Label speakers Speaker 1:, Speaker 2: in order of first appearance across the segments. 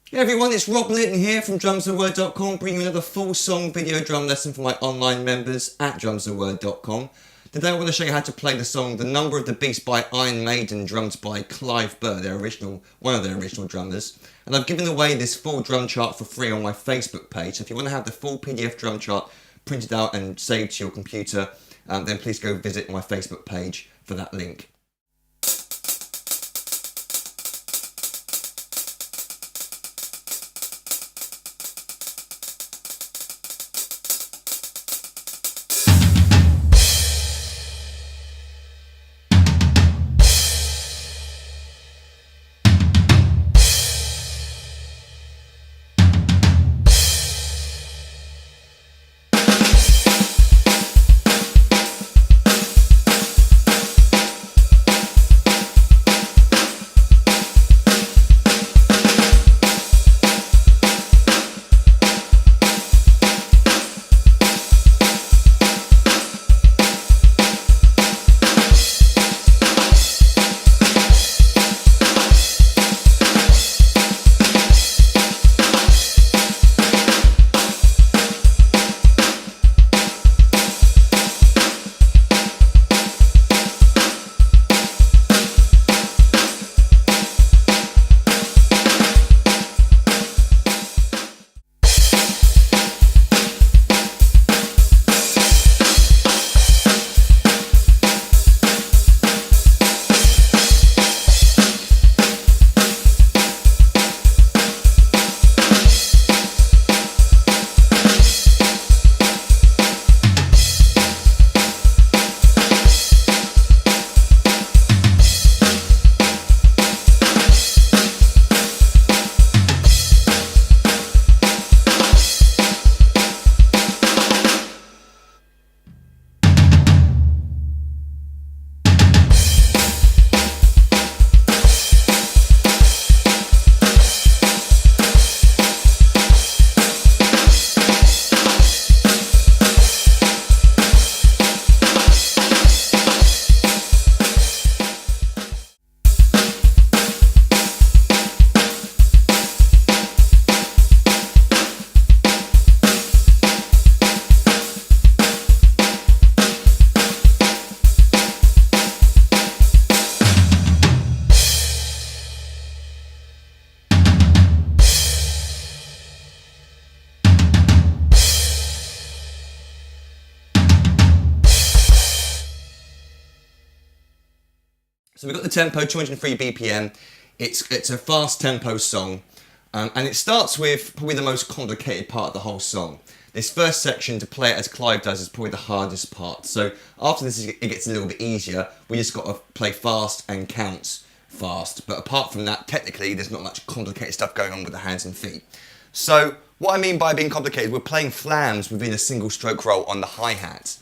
Speaker 1: Hey everyone, it's Rob Litton here from drumsandword.com, bringing you another full song video drum lesson for my online members at drumsandword.com. Today I want to show you how to play the song The Number of the Beast by Iron Maiden, drums by Clive Burr, one of their original drummers. And I've given away this full drum chart for free on my Facebook page, so if you want to have the full PDF drum chart printed out and saved to your computer, then please go visit my Facebook page for that link. So we've got the tempo, 203 BPM. It's a fast tempo song, and it starts with probably the most complicated part of the whole song. This first section, to play it as Clive does, is probably the hardest part. So after this, it gets a little bit easier. We just got to play fast and count fast. But apart from that, technically, there's not much complicated stuff going on with the hands and feet. So what I mean by being complicated, we're playing flams within a single stroke roll on the hi-hat.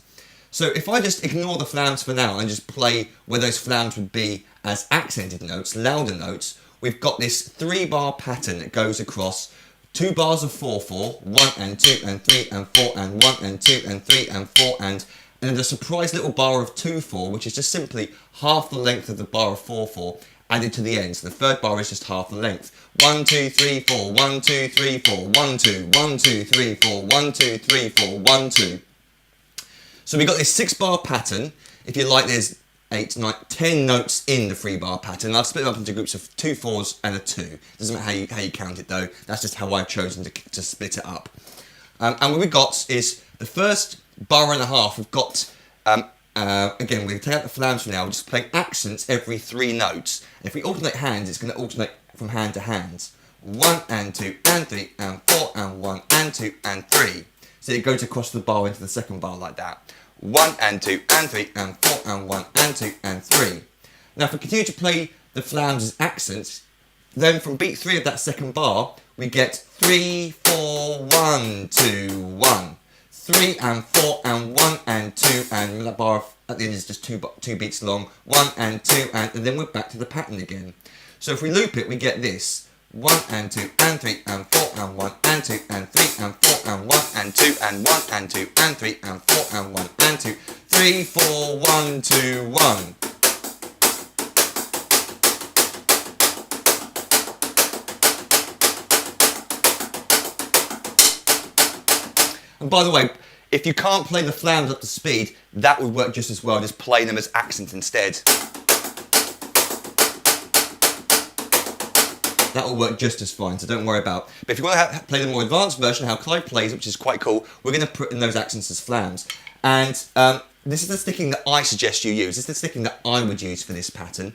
Speaker 1: So if I just ignore the flams for now and just play where those flams would be as accented notes, louder notes, we've got this 3-bar pattern that goes across 2 bars of 4/4, 1 and 2 and 3 and 4 and 1 and 2 and 3 and 4 and then a surprise little bar of 2/4, which is just simply half the length of the bar of 4/4 added to the end. So the third bar is just half the length. 1 2 3 4, 1 2 3 4, 1 2, 1 2 3 4, 1 2 3 4, 1 2. So we've got this 6-bar pattern. If you like, there's 8, 9, 10 notes in the 3-bar pattern. I've split them up into groups of 2 4s and a 2. Doesn't matter how you count it though. That's just how I've chosen to split it up. And what we've got is the first bar and a half. We've got, again, we'll take out the flams for now. We're just playing accents every 3 notes. And if we alternate hands, it's going to alternate from hand to hand. 1 and 2 and 3 and 4 and 1 and 2 and 3. So it goes across the bar into the second bar like that. 1 and 2 and 3 and 4 and 1 and 2 and 3. Now if we continue to play the flams as accents, then from beat 3 of that second bar, we get 3, 4, 1, 2, 1. 3 and 4 and 1 and 2, and that bar at the end is just two beats long. 1 and 2 and then we're back to the pattern again. So if we loop it, we get this. 1 and 2 and 3 and 4 and 1 and 2 and 3 and 4 and 1 and 2 and 1 and 2 and 3 and 4 and 1 and 2. 3, 4, 1, 2, 1. And by the way, if you can't play the flams up to speed, that would work just as well, just play them as accents instead. That will work just as fine, so don't worry about. But if you want to play the more advanced version, how Clive plays, which is quite cool, we're going to put in those accents as flams. And this is the sticking that I suggest you use. This is the sticking that I would use for this pattern.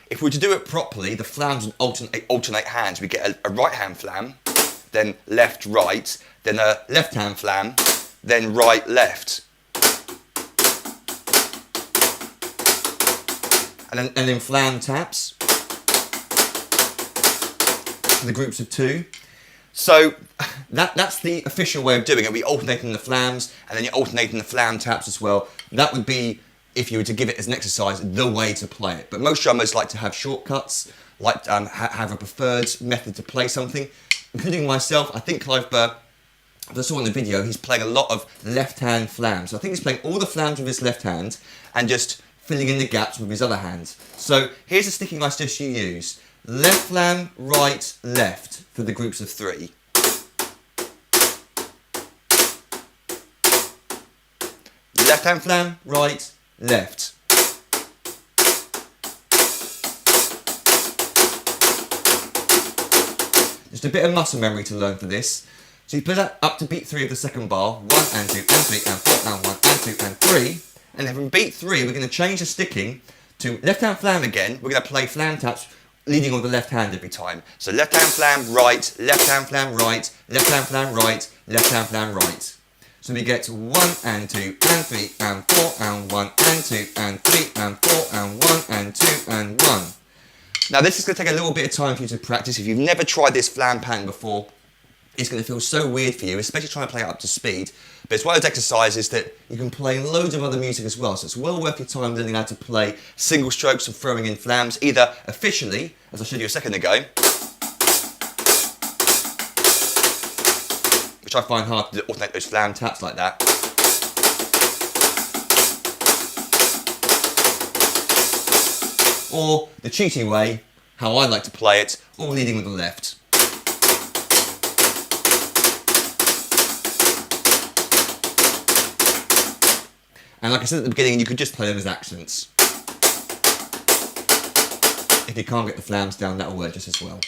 Speaker 1: If we were to do it properly, the flams would alternate hands. We get a right hand flam, then left right, then a left hand flam, then right left. And then flam taps. The groups of 2. So that's the official way of doing it. We alternating the flams and then you're alternating the flam taps as well. That would be, if you were to give it as an exercise, the way to play it. But most drummers like to have shortcuts, like to have a preferred method to play something, including myself. I think Clive Burr, as I saw in the video, he's playing a lot of left hand flams. So I think he's playing all the flams with his left hand and just filling in the gaps with his other hand. So here's the sticking I suggest you use. Left flam, right, left for the groups of 3. Left hand flam, right, left. Just a bit of muscle memory to learn for this. So you play that up to beat 3 of the second bar, 1 and 2 and 3 and 4 and 1 and 2 and 3. And then from beat 3, we're going to change the sticking to left hand flam again. We're going to play flam taps leading on the left hand every time. So left hand flam right, left hand flam right, left hand flam right, left hand flam right. So we get 1 and 2 and 3 and 4 and 1 and 2 and 3 and 4 and 1 and 2 and 1. Now this is going to take a little bit of time for you to practice. If you've never tried this flam pattern before, it's going to feel so weird for you, especially trying to play it up to speed. But it's one of those exercises that you can play loads of other music as well, so it's well worth your time learning how to play single strokes and throwing in flams, either officially, as I showed you a second ago, which I find hard to alternate those flam taps like that, or the cheaty way, how I like to play it, all leading with the left. And like I said at the beginning, you could just play them as accents. If you can't get the flams down, that'll work just as well.